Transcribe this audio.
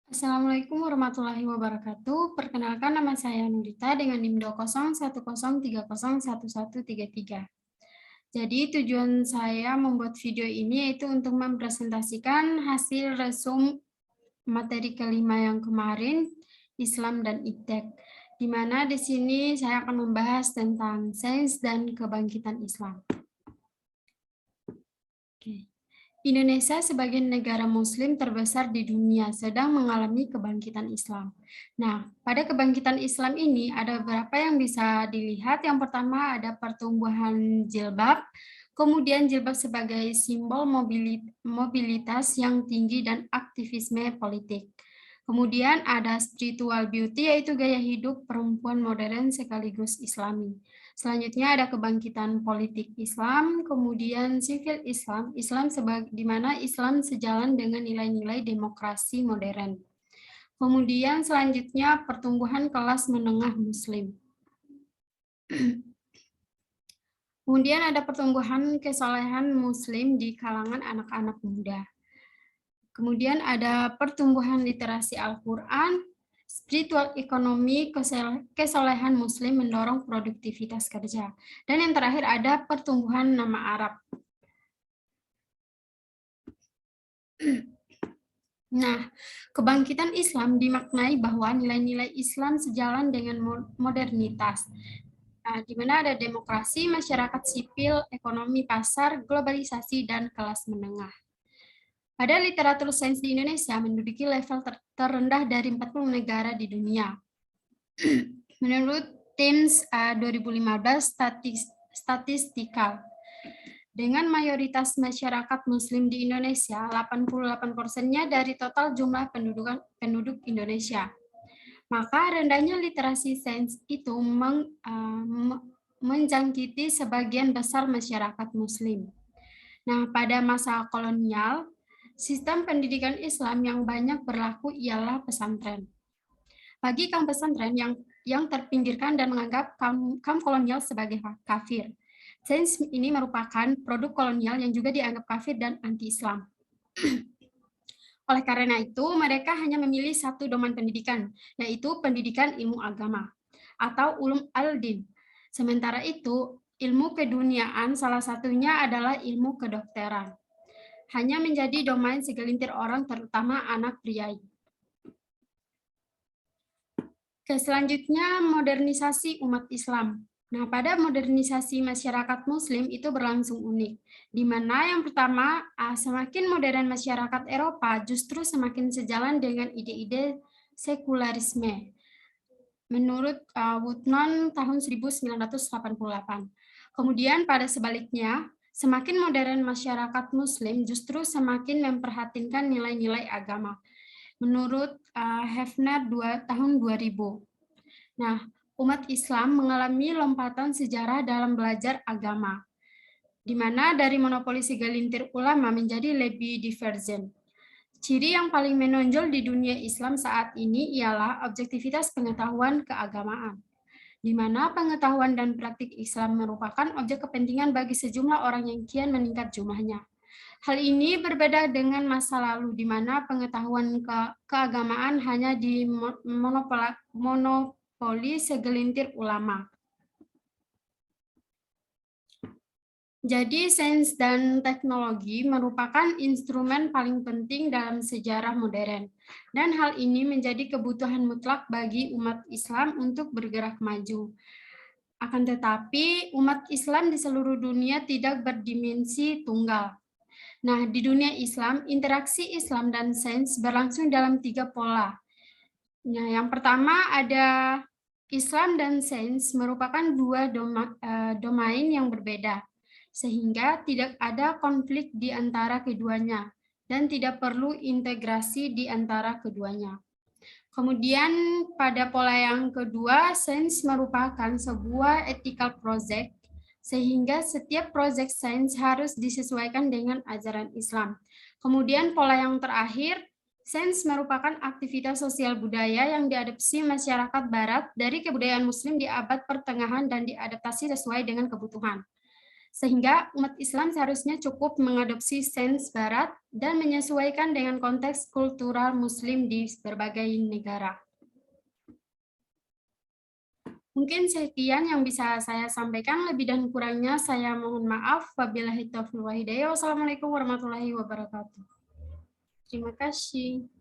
Assalamualaikum warahmatullahi wabarakatuh. Perkenalkan nama saya Nurita dengan NIM 20103011133. Jadi tujuan saya membuat video ini yaitu untuk mempresentasikan hasil resum materi kelima yang kemarin, Islam dan Iptek. Di mana di sini saya akan membahas tentang sains dan kebangkitan Islam. Oke. Indonesia sebagai negara muslim terbesar di dunia sedang mengalami kebangkitan Islam. Nah, pada kebangkitan Islam ini ada beberapa yang bisa dilihat. Yang pertama ada pertumbuhan jilbab, kemudian jilbab sebagai simbol mobilitas yang tinggi dan aktivisme politik. Kemudian ada spiritual beauty, yaitu gaya hidup perempuan modern sekaligus Islami. Selanjutnya ada kebangkitan politik Islam, kemudian sivil Islam, di mana Islam sejalan dengan nilai-nilai demokrasi modern. Kemudian selanjutnya pertumbuhan kelas menengah Muslim. Kemudian ada pertumbuhan kesolehan Muslim di kalangan anak-anak muda. Kemudian ada pertumbuhan literasi Al-Quran, spiritual ekonomi, kesolehan Muslim mendorong produktivitas kerja. Dan yang terakhir ada pertumbuhan nama Arab. Nah, kebangkitan Islam dimaknai bahwa nilai-nilai Islam sejalan dengan modernitas, di mana ada demokrasi, masyarakat sipil, ekonomi pasar, globalisasi, dan kelas menengah. Pada literatur sains di Indonesia menduduki level terendah dari 40 negara di dunia. Menurut TIMSS 2015 statistikal, dengan mayoritas masyarakat Muslim di Indonesia, 88%-nya dari total jumlah penduduk Indonesia. Maka rendahnya literasi sains itu menjangkiti sebagian besar masyarakat Muslim. Nah, pada masa kolonial, sistem pendidikan Islam yang banyak berlaku ialah pesantren. Bagi kaum pesantren yang terpinggirkan dan menganggap kaum kolonial sebagai kafir, sains ini merupakan produk kolonial yang juga dianggap kafir dan anti-Islam. Oleh karena itu, mereka hanya memilih satu domain pendidikan, yaitu pendidikan ilmu agama atau ulum al-din. Sementara itu, ilmu keduniaan salah satunya adalah ilmu kedokteran. Hanya menjadi domain segelintir orang, terutama anak priai. Selanjutnya, modernisasi umat Islam. Nah, pada modernisasi masyarakat Muslim itu berlangsung unik, di mana yang pertama, semakin modern masyarakat Eropa justru semakin sejalan dengan ide-ide sekularisme. Menurut Woodnon tahun 1988. Kemudian pada sebaliknya, semakin modern masyarakat Muslim justru semakin memperhatikan nilai-nilai agama. Menurut Hefner tahun 2000. Nah, umat Islam mengalami lompatan sejarah dalam belajar agama, di mana dari monopoli segelintir ulama menjadi lebih divergen. Ciri yang paling menonjol di dunia Islam saat ini ialah objektivitas pengetahuan keagamaan, di mana pengetahuan dan praktik Islam merupakan objek kepentingan bagi sejumlah orang yang kian meningkat jumlahnya. Hal ini berbeda dengan masa lalu, di mana pengetahuan keagamaan hanya di monopoli segelintir ulama. Jadi, sains dan teknologi merupakan instrumen paling penting dalam sejarah modern, dan hal ini menjadi kebutuhan mutlak bagi umat Islam untuk bergerak maju. Akan tetapi, umat Islam di seluruh dunia tidak berdimensi tunggal. Nah, di dunia Islam, interaksi Islam dan sains berlangsung dalam 3 pola. Nah, yang pertama ada Islam dan sains merupakan dua domain yang berbeda, sehingga tidak ada konflik di antara keduanya dan tidak perlu integrasi di antara keduanya. Kemudian pada pola yang kedua, sains merupakan sebuah ethical project, sehingga setiap proyek sains harus disesuaikan dengan ajaran Islam. Kemudian pola yang terakhir, sains merupakan aktivitas sosial budaya yang diadopsi masyarakat barat dari kebudayaan muslim di abad pertengahan dan diadaptasi sesuai dengan kebutuhan. Sehingga umat Islam seharusnya cukup mengadopsi sains Barat dan menyesuaikan dengan konteks kultural Muslim di berbagai negara. Mungkin sekian yang bisa saya sampaikan, lebih dan kurangnya saya mohon maaf. Wabillahi taufiq wal hidayah. Wassalamualaikum warahmatullahi wabarakatuh. Terima kasih.